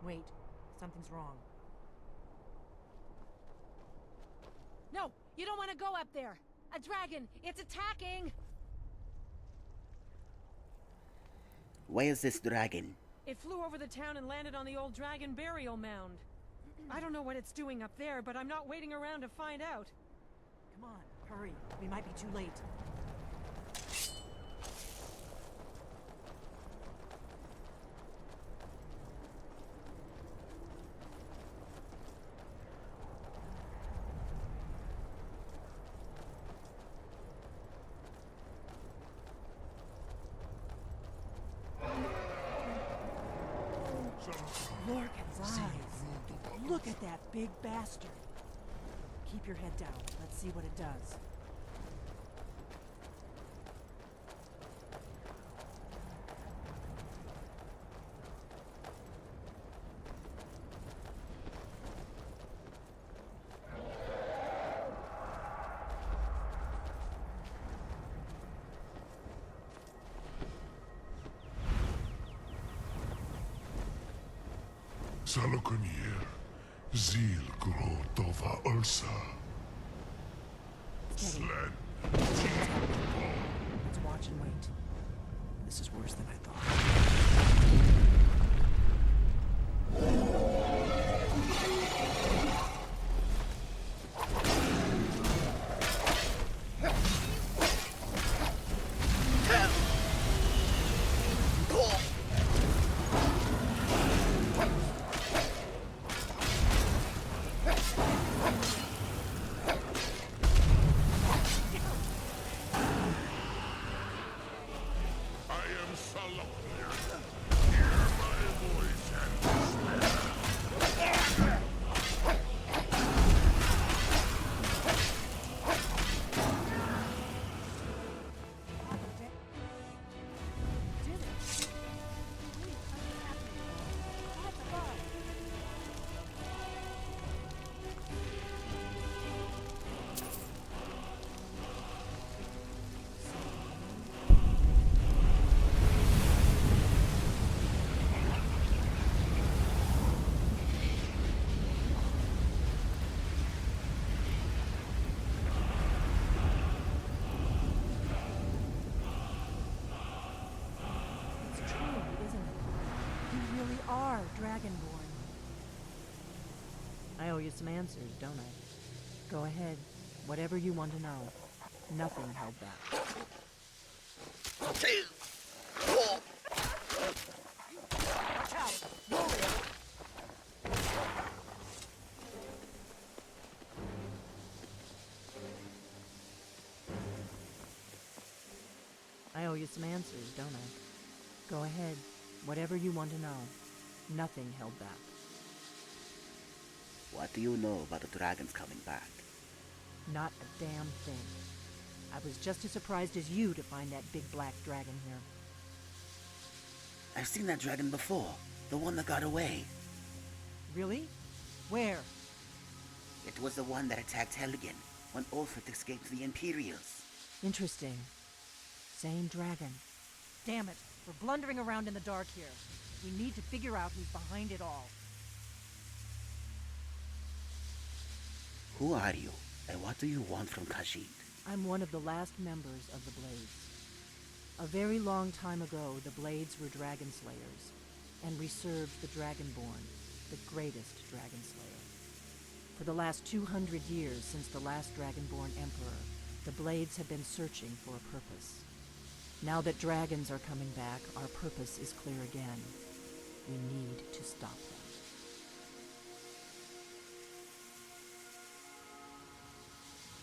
Wait, something's wrong. No, you don't want to go up there. A dragon, it's attacking. Where is this dragon? It flew over the town and landed on the old dragon burial mound. I don't know what it's doing up there, but I'm not waiting around to find out. Come on, hurry. We might be too late. Lorcan's eyes. Look at that big bastard. Keep your head down. Let's see what it does. Salokonier, Zil Gro Tova Ulsa. Steady. Slen. Let's watch and wait. This is worse than I thought. Dragonborn. I owe you some answers, don't I? Go ahead. Whatever you want to know. Nothing held back. Watch out! Warrior! I owe you some answers, don't I? Go ahead. Whatever you want to know. Nothing held back. What do you know about the dragons coming back? Not a damn thing. I was just as surprised as you to find that big black dragon here. I've seen that dragon before. The one that got away. Really? Where? It was the one that attacked Helgen when Ulfric escaped the Imperials. Interesting. Same dragon. Damn it. We're blundering around in the dark here. We need to figure out who's behind it all. Who are you, and what do you want from Khajiit? I'm one of the last members of the Blades. A very long time ago, the Blades were dragon slayers, and we served the Dragonborn, the greatest dragon slayer. For the last 200 years since the last Dragonborn Emperor, the Blades have been searching for a purpose. Now that dragons are coming back, our purpose is clear again. We need to stop them.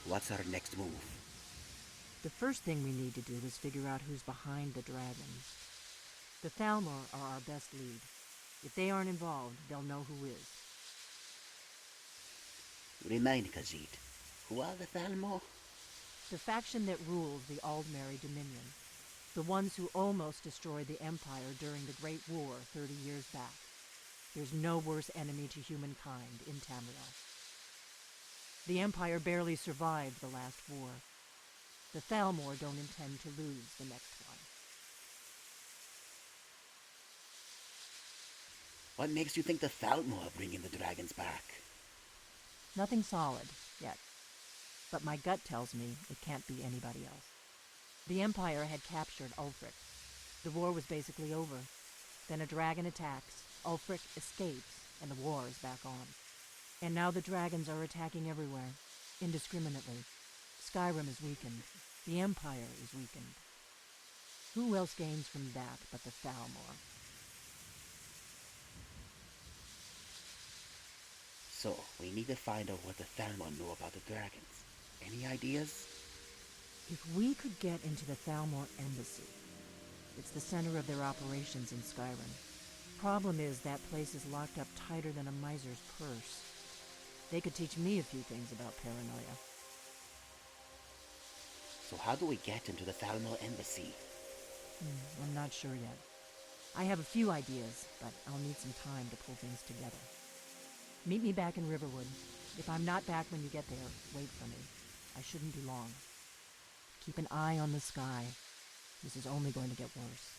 What's our next move? The first thing we need to do is figure out who's behind the dragons. The Thalmor are our best lead. If they aren't involved, they'll know who is. Remind Khajiit, who are the Thalmor? The faction that rules the Aldmeri Dominion. The ones who almost destroyed the Empire during the Great War 30 years back. There's no worse enemy to humankind in Tamriel. The Empire barely survived the last war. The Thalmor don't intend to lose the next one. What makes you think the Thalmor are bringing the dragons back? Nothing solid, yet. But my gut tells me it can't be anybody else. The Empire had captured Ulfric. The war was basically over. Then a dragon attacks, Ulfric escapes, and the war is back on. And now the dragons are attacking everywhere, indiscriminately. Skyrim is weakened. The Empire is weakened. Who else gains from that but the Thalmor? So, we need to find out what the Thalmor know about the dragons. Any ideas? If we could get into the Thalmor embassy, it's the center of their operations in Skyrim. Problem is, that place is locked up tighter than a miser's purse. They could teach me a few things about paranoia. So how do we get into the Thalmor embassy? I'm not sure yet. I have a few ideas, but I'll need some time to pull things together. Meet me back in Riverwood. If I'm not back when you get there, wait for me. I shouldn't be long. Keep an eye on the sky. This is only going to get worse.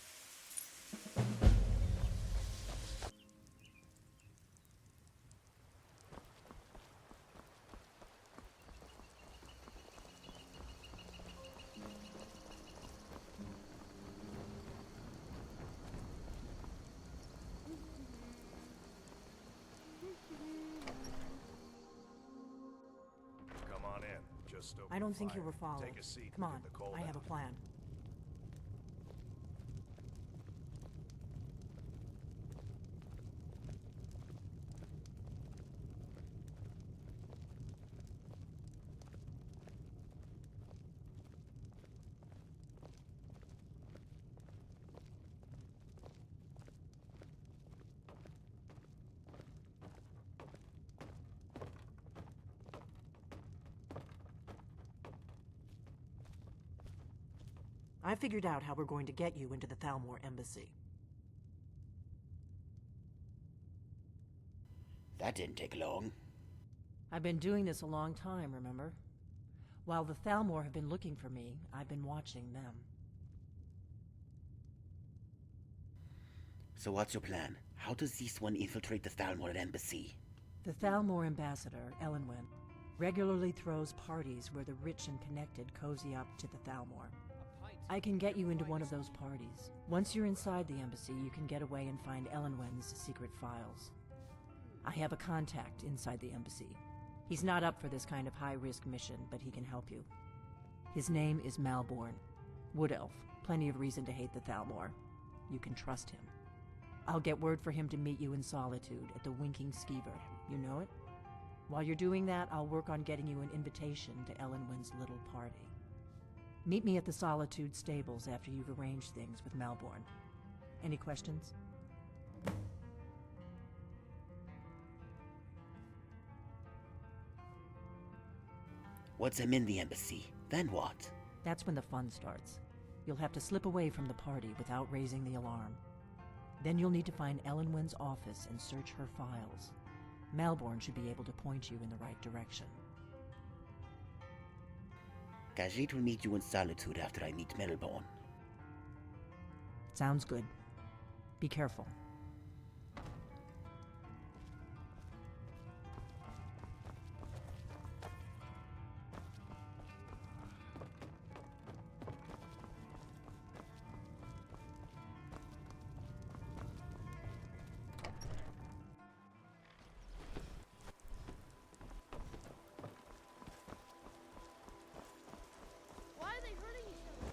Come on in. Just open I don't the think you fire. were followed. Take a seat. Come and on, get the cold I have out. a plan. I figured out how we're going to get you into the Thalmor embassy. That didn't take long. I've been doing this a long time, remember? While the Thalmor have been looking for me, I've been watching them. So what's your plan? How does this one infiltrate the Thalmor embassy? The Thalmor ambassador, Elenwen, regularly throws parties where the rich and connected cozy up to the Thalmor. I can get you into one of those parties. Once you're inside the embassy, you can get away and find Elenwen's secret files. I have a contact inside the embassy. He's not up for this kind of high-risk mission, but he can help you. His name is Malborn. Wood Elf. Plenty of reason to hate the Thalmor. You can trust him. I'll get word for him to meet you in Solitude at the Winking Skeever. You know it? While you're doing that, I'll work on getting you an invitation to Elenwen's little party. Meet me at the Solitude stables after you've arranged things with Malborn. Any questions? Once I'm in the embassy, then what? That's when the fun starts. You'll have to slip away from the party without raising the alarm. Then you'll need to find Elenwen's office and search her files. Malborn should be able to point you in the right direction. Khajiit will meet you in Solitude after I meet Malborn. Sounds good. Be careful. Why are they hurting each other?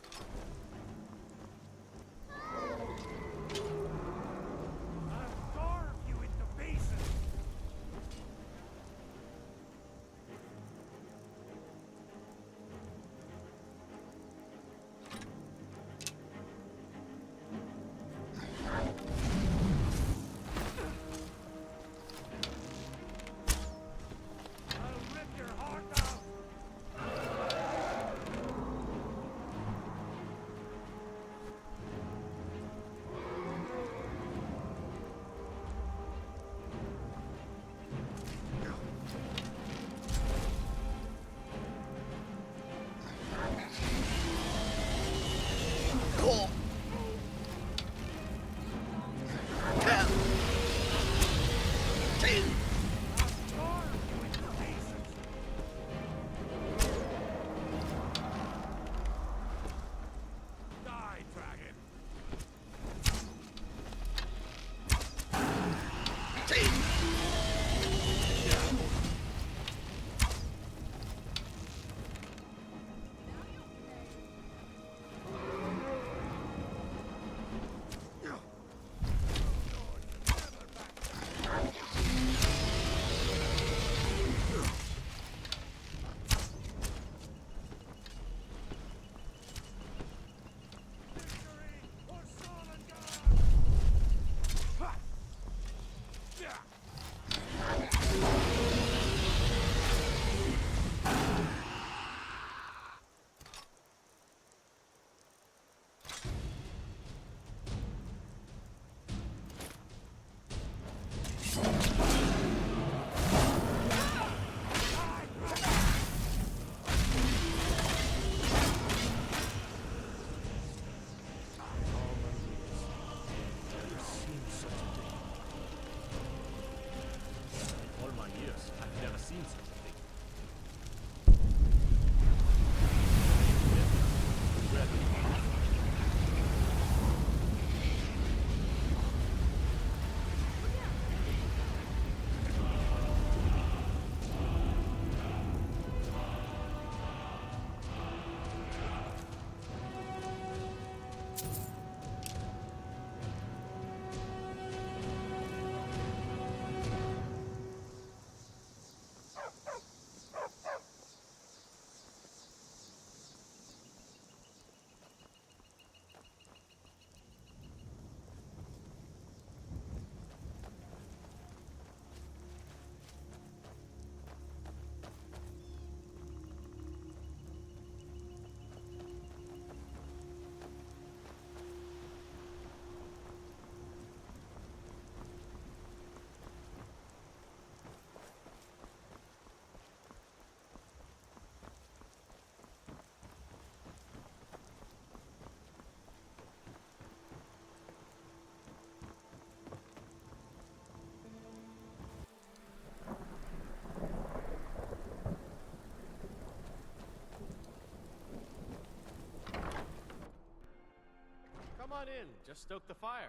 Come on in, just stoke the fire.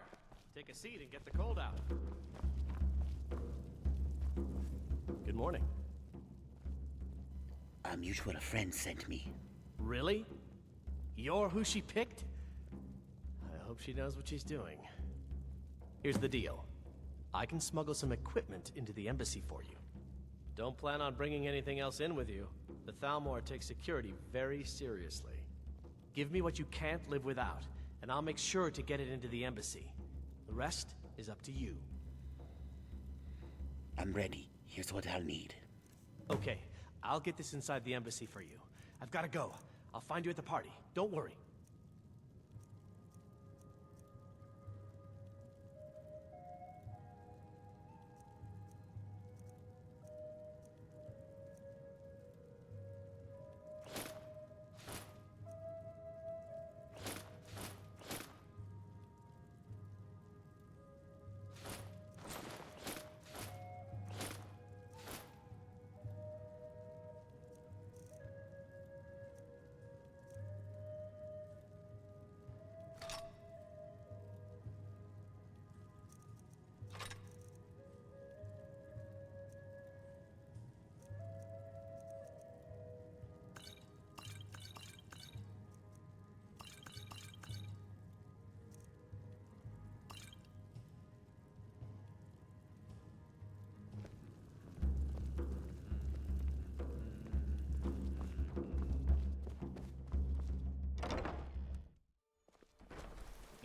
Take a seat and get the cold out. Good morning. A mutual friend sent me. Really? You're who she picked? I hope she knows what she's doing. Here's the deal. I can smuggle some equipment into the embassy for you. Don't plan on bringing anything else in with you. The Thalmor takes security very seriously. Give me what you can't live without, and I'll make sure to get it into the embassy. The rest is up to you. I'm ready. Here's what I'll need. Okay, I'll get this inside the embassy for you. I've gotta go. I'll find you at the party. Don't worry.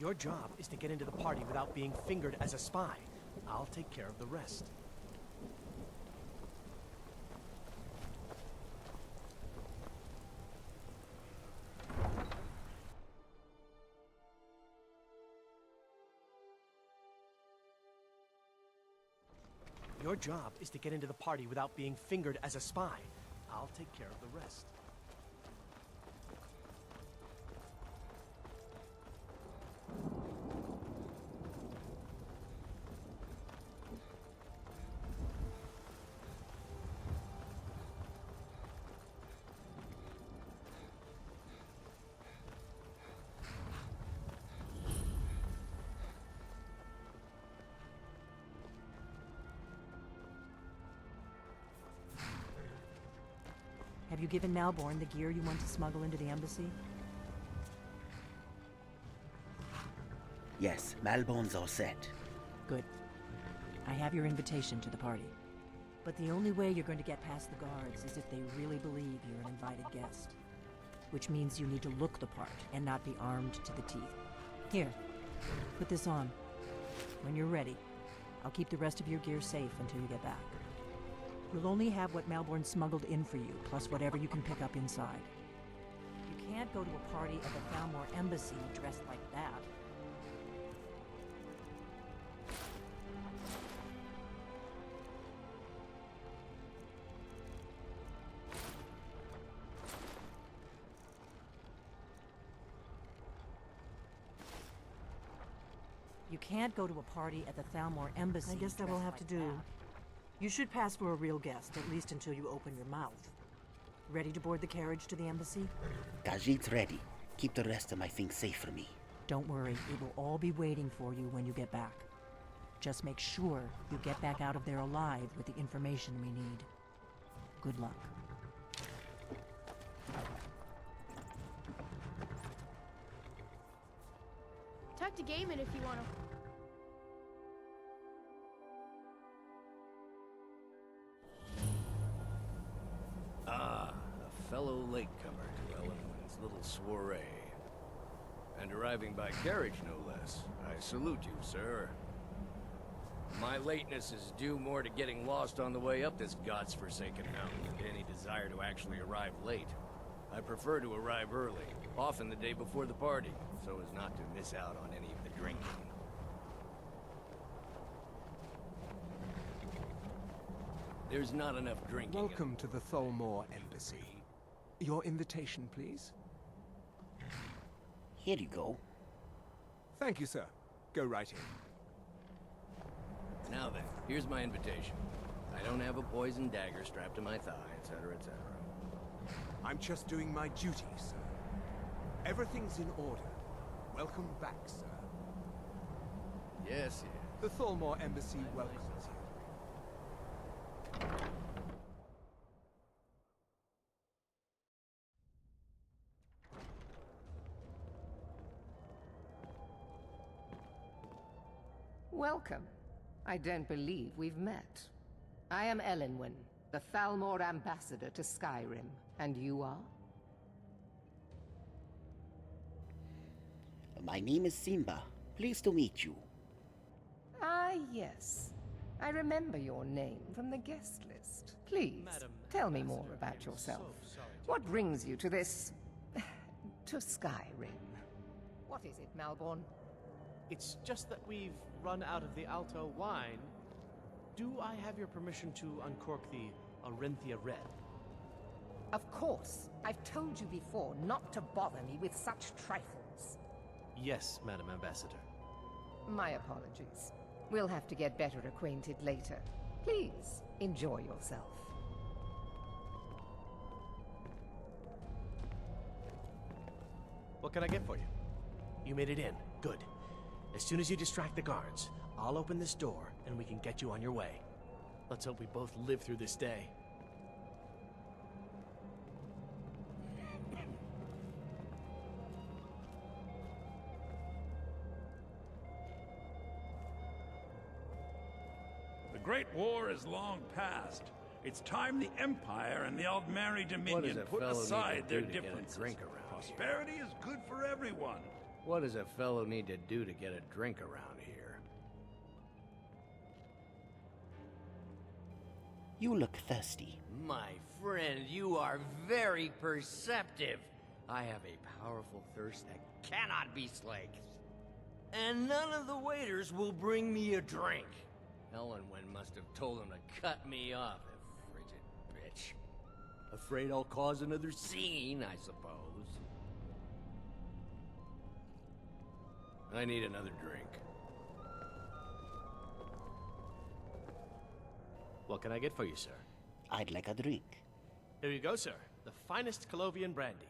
Your job is to get into the party without being fingered as a spy. I'll take care of the rest. Your job is to get into the party without being fingered as a spy. I'll take care of the rest. Have you given Malborn the gear you want to smuggle into the embassy? Yes, Malborn's all set. Good. I have your invitation to the party. But the only way you're going to get past the guards is if they really believe you're an invited guest. Which means you need to look the part and not be armed to the teeth. Here, put this on. When you're ready, I'll keep the rest of your gear safe until you get back. You'll only have what Malborn smuggled in for you, plus whatever you can pick up inside. You can't go to a party at the Thalmor embassy dressed like that. You can't go to a party at the Thalmor embassy. I guess that will have to do. You should pass for a real guest, at least until you open your mouth. Ready to board the carriage to the embassy? Tajid's ready. Keep the rest of my things safe for me. Don't worry, it will all be waiting for you when you get back. Just make sure you get back out of there alive with the information we need. Good luck. Tuck to game it if you want to. A fellow latecomer to Ellenwood's little soiree. And arriving by carriage, no less. I salute you, sir. My lateness is due more to getting lost on the way up this god's-forsaken mountain than to any desire to actually arrive late. I prefer to arrive early, often the day before the party, so as not to miss out on any of the drinking. There's not enough drinking. Welcome to the Thalmor Embassy. Your invitation, please. Here you go. Thank you, sir. Go right in. Now then, here's my invitation. I don't have a poison dagger strapped to my thigh, etc., etc. I'm just doing my duty, sir. Everything's in order. Welcome back, sir. Yes, yes. The Thalmor Embassy welcomes you. Welcome. I don't believe we've met. I am Elenwen, the Thalmor ambassador to Skyrim. And you are? My name is Simba. Pleased to meet you. Ah, yes. I remember your name from the guest list. Please, Madam tell me more Ambassador, about I'm yourself. so sorry to What brings you to this... to Skyrim? What is it, Malborn? It's just that we've run out of the Alto wine. Do I have your permission to uncork the Arinthia Red? Of course. I've told you before not to bother me with such trifles. Yes, Madam Ambassador. My apologies. We'll have to get better acquainted later. Please, enjoy yourself. What can I get for you? You made it in. Good. As soon as you distract the guards, I'll open this door and we can get you on your way. Let's hope we both live through this day. The Great War is long past. It's time the Empire and the Aldmeri Dominion put aside their differences. Prosperity is good for everyone. What does a fellow need to do to get a drink around here? You look thirsty. My friend, you are very perceptive. I have a powerful thirst that cannot be slaked. And none of the waiters will bring me a drink. Elenwen must have told him to cut me off, the frigid bitch. Afraid I'll cause another scene, I suppose. I need another drink. What can I get for you, sir? I'd like a drink. Here you go, sir. The finest Colovian brandy.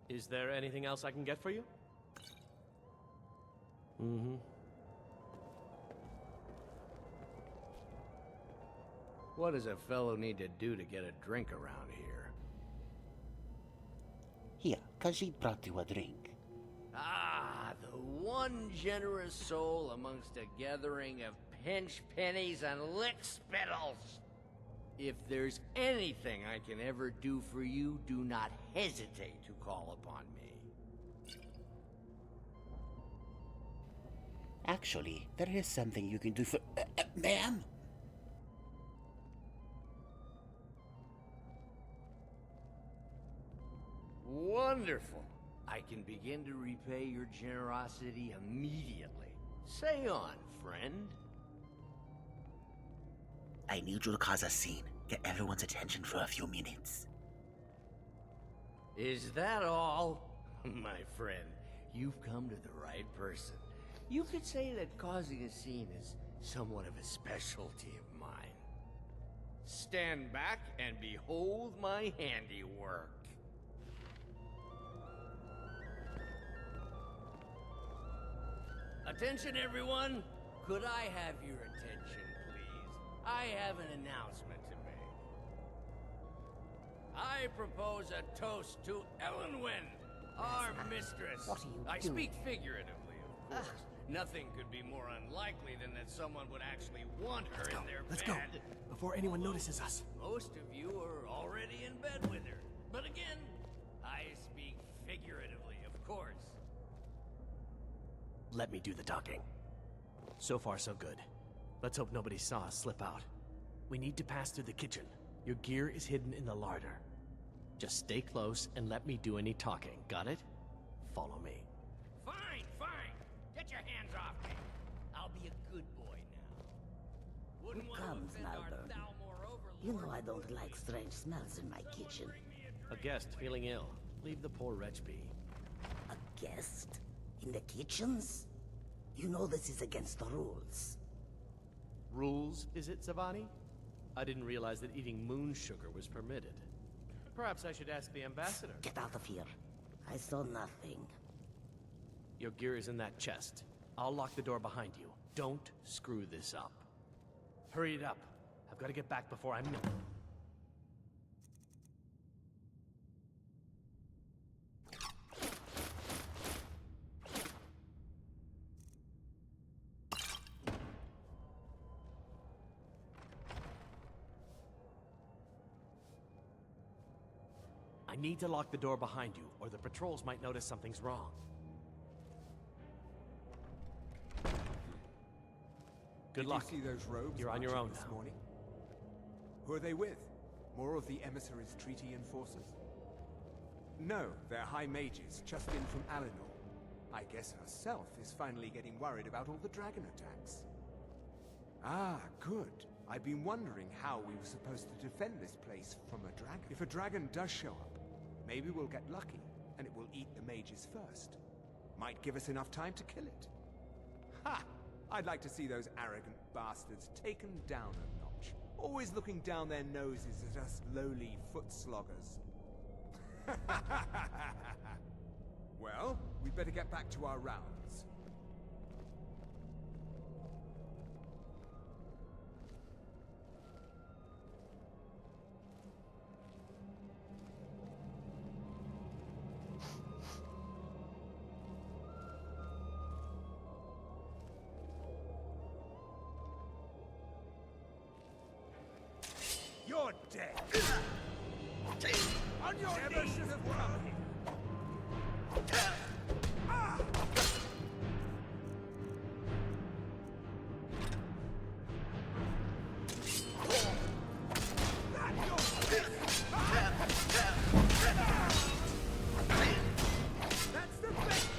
Is there anything else I can get for you? Mm-hmm. What does a fellow need to do to get a drink around here? Here, Khajiit brought you a drink. Ah, the one generous soul amongst a gathering of pinch pennies and lick spittles. If there's anything I can ever do for you, do not hesitate to call upon me. Actually, there is something you can do for... ma'am? Wonderful. I can begin to repay your generosity immediately. Say on, friend. I need you to cause a scene. Get everyone's attention for a few minutes. Is that all? My friend, you've come to the right person. You could say that causing a scene is somewhat of a specialty of mine. Stand back and behold my handiwork. Attention, everyone! Could I have your attention, please? I have an announcement to make. I propose a toast to Elenwen, our mistress. What are you I doing? speak figuratively, of course. Nothing could be more unlikely than that someone would actually want her in their Let's bed. go, before anyone notices us. Most of you are already in bed with her. But again, I speak figuratively, of course. Let me do the talking. So far, so good. Let's hope nobody saw us slip out. We need to pass through the kitchen. Your gear is hidden in the larder. Just stay close and let me do any talking. Got it? Follow me. Fine, fine. Get your hands off me. I'll be a good boy now. Wouldn't want to comes, offend our Malborn? Thalmor overlord. You know I don't like strange smells in my kitchen. A guest feeling ill. Leave the poor wretch be. A guest? In the kitchens? You know this is against the rules. Rules, is it, Zavani? I didn't realize that eating moon sugar was permitted. Perhaps I should ask the ambassador. Get out of here. I saw nothing. Your gear is in that chest. I'll lock the door behind you. Don't screw this up. Hurry it up. I've got to get back before I'm... I need to lock the door behind you, or the patrols might notice something's wrong. Good luck. Did you see those robes? You're on your own this now. morning? Who are they with? More of the emissaries' treaty enforcers? No, they're high mages, just in from Alinor. I guess herself is finally getting worried about all the dragon attacks. Ah, good. I've been wondering how we were supposed to defend this place from a dragon. If a dragon does show up, maybe we'll get lucky, and it will eat the mages first. Might give us enough time to kill it. Ha! I'd like to see those arrogant bastards taken down a notch. Always looking down their noses at us lowly foot sloggers. Well, we'd better get back to our rounds. You're dead. On your Never should have come here. Ah! That's the best.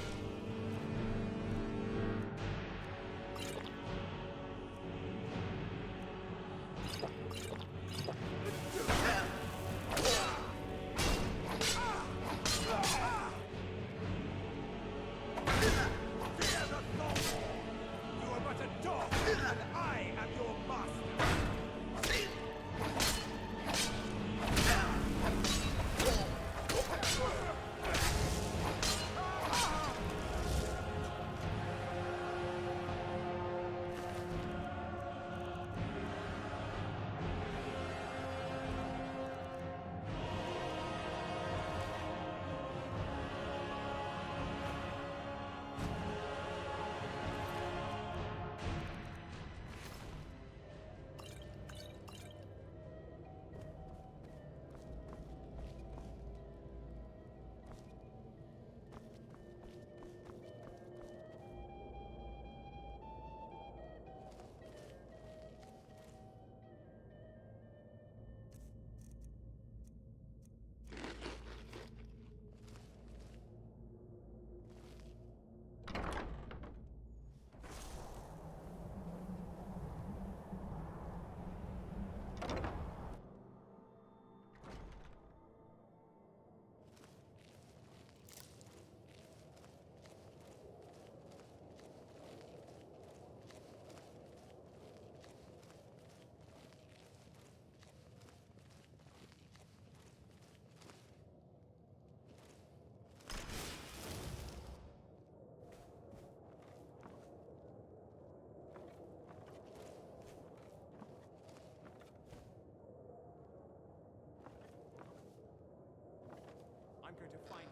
I'm going to find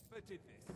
who did this.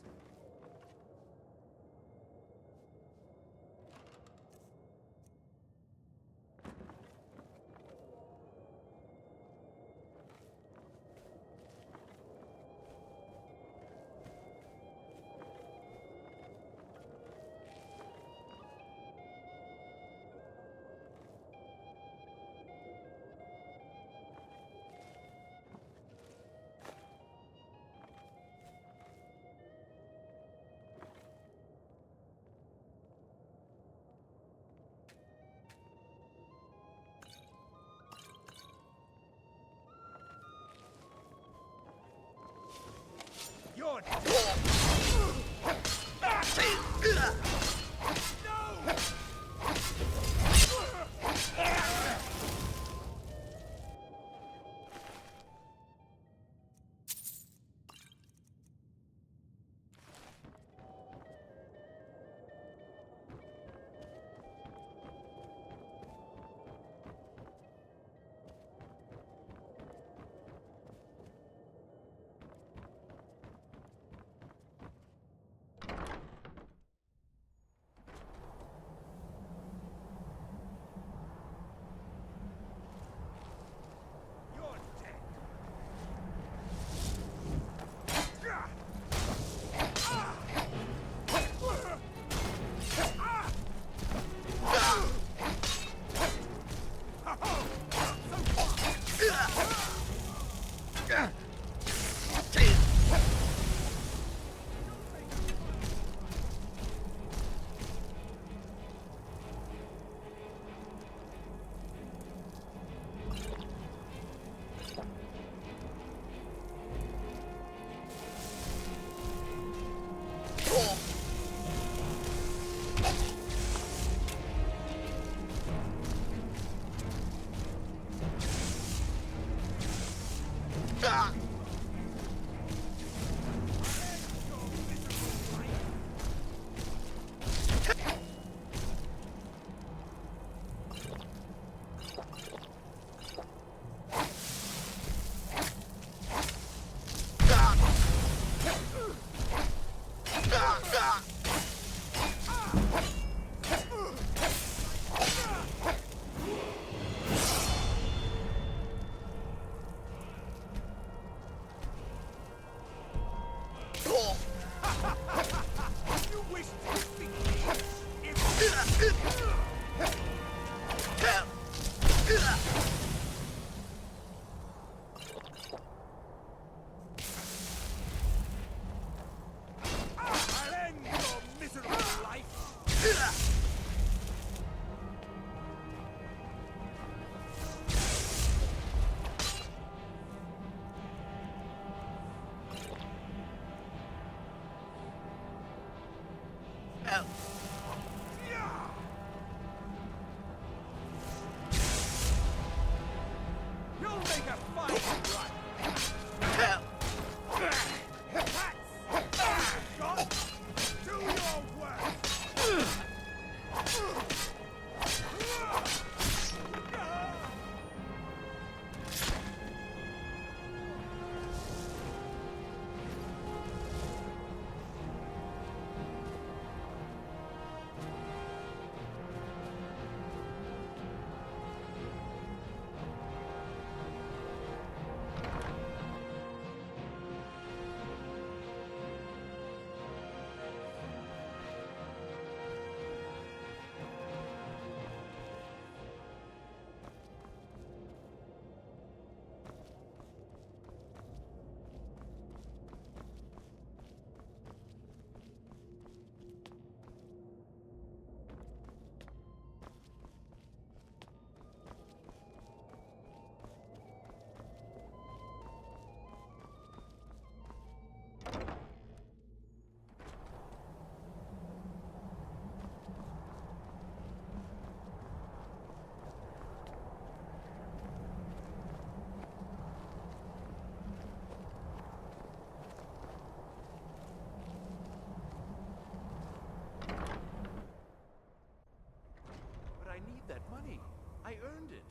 I earned it.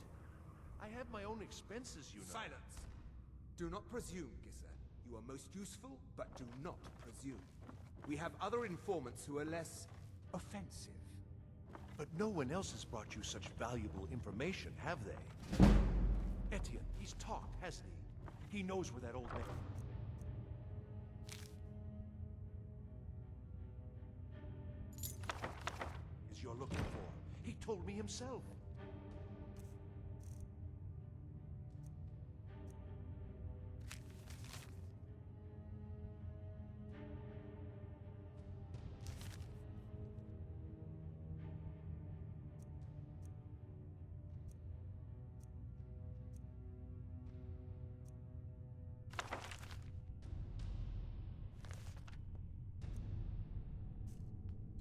I have my own expenses, you know. Silence! Do not presume, Gisser. You are most useful, but do not presume. We have other informants who are less offensive. But no one else has brought you such valuable information, have they? Etienne, he's talked, hasn't he? He knows where that old man... is you're looking for. He told me himself.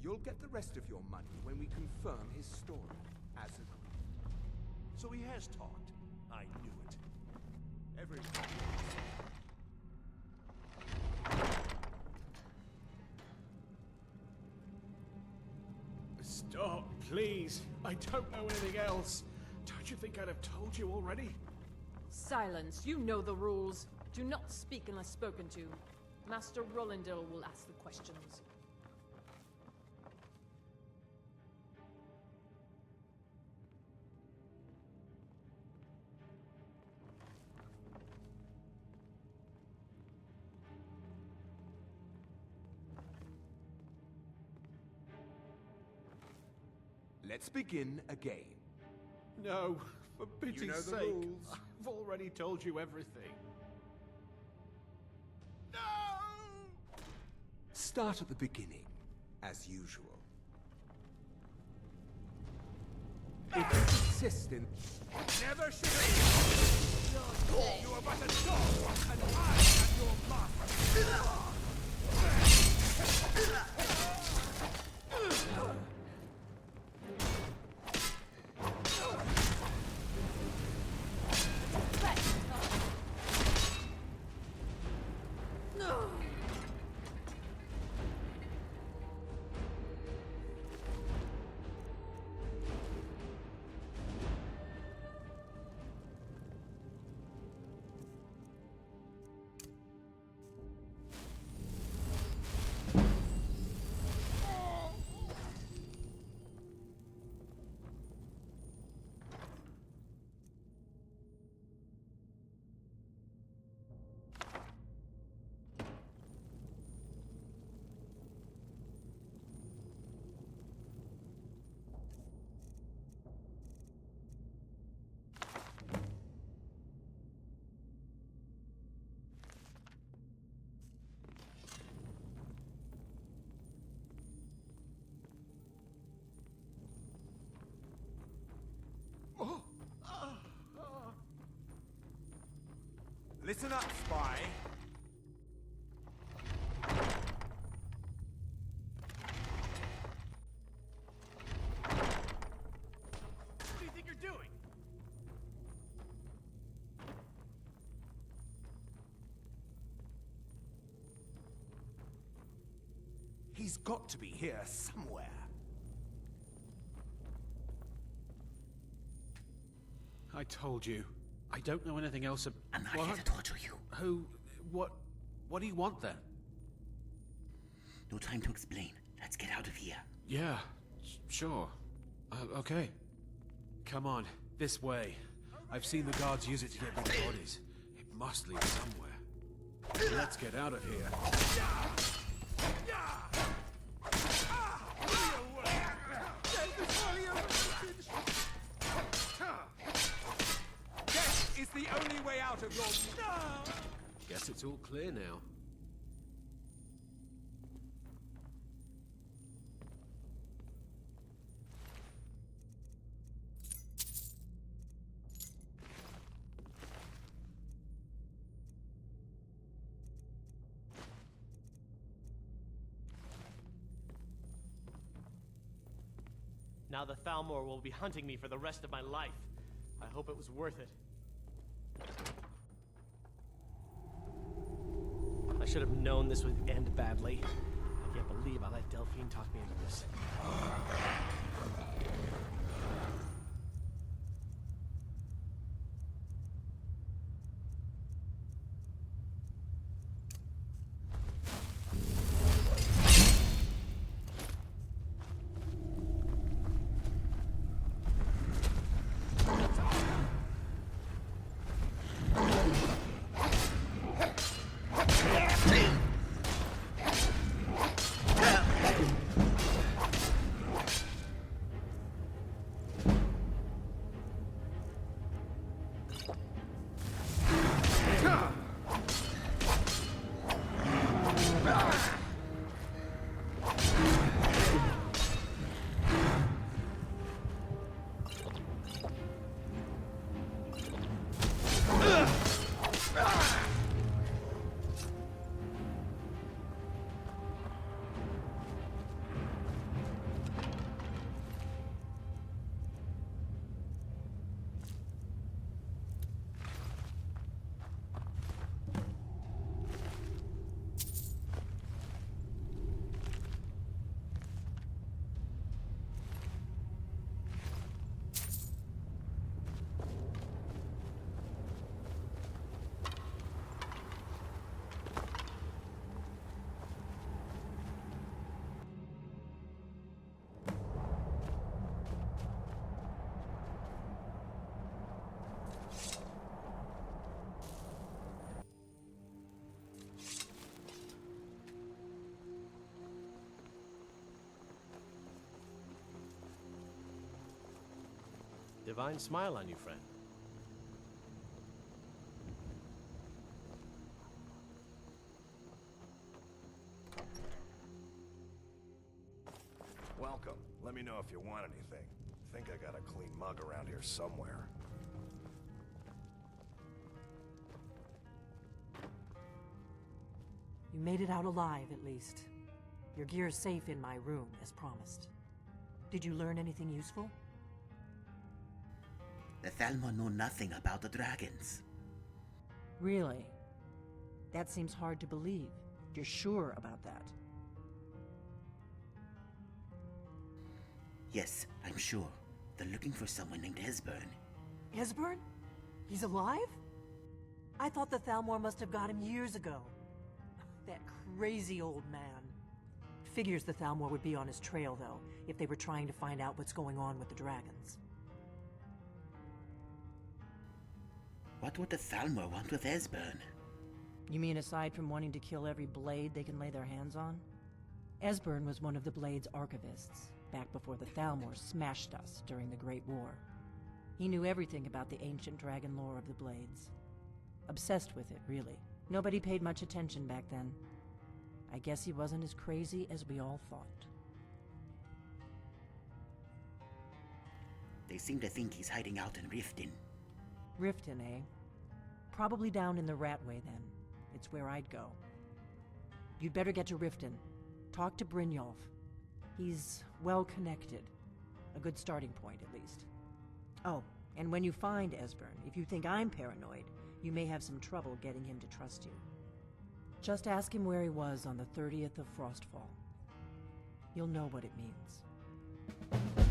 You'll get the rest of your money when we confirm his story, as agreed. So he has talked. I knew it. Everyone. Stop, please. I don't know anything else. Don't you think I'd have told you already? Silence. You know the rules. Do not speak unless spoken to. Master Rolandil will ask the questions. Let's begin a game. No, for pity's You know the sake. rules. I've already told you everything. Start at the beginning, as usual. If you persist in... Never should have... You are but a dog, and I am your master. Listen up, spy. What do you think you're doing? He's got to be here somewhere. I told you. I don't know anything else about... I'm not here to torture you. Who... What do you want then? No time to explain. Let's get out of here. Yeah, sure. Okay. Come on, this way. I've seen the guards use it to get rid of bodies. It must lead somewhere. Let's get out of here. Death is the only way out of your... Guess it's all clear now. Now the Thalmor will be hunting me for the rest of my life. I hope it was worth it. I should have known this would end badly. I can't believe I let Delphine talk me into this. divine smile on you, friend. Welcome. Let me know if you want anything. Think I got a clean mug around here somewhere. You made it out alive, at least. Your gear's safe in my room, as promised. Did you learn anything useful? The Thalmor know nothing about the dragons. Really? That seems hard to believe. You're sure about that? Yes, I'm sure. They're looking for someone named Esbern. Esbern? He's alive? I thought the Thalmor must have got him years ago. That crazy old man. Figures the Thalmor would be on his trail, though, if they were trying to find out what's going on with the dragons. What would the Thalmor want with Esbern? You mean aside from wanting to kill every blade they can lay their hands on? Esbern was one of the Blade's archivists, back before the Thalmor smashed us during the Great War. He knew everything about the ancient dragon lore of the Blades. Obsessed with it, really. Nobody paid much attention back then. I guess he wasn't as crazy as we all thought. They seem to think he's hiding out in Riften. Riften, eh? Probably down in the Ratway, then. It's where I'd go. You'd better get to Riften. Talk to Brynjolf. He's well-connected. A good starting point, at least. Oh, and when you find Esbern, if you think I'm paranoid, you may have some trouble getting him to trust you. Just ask him where he was on the 30th of Frostfall. You'll know what it means.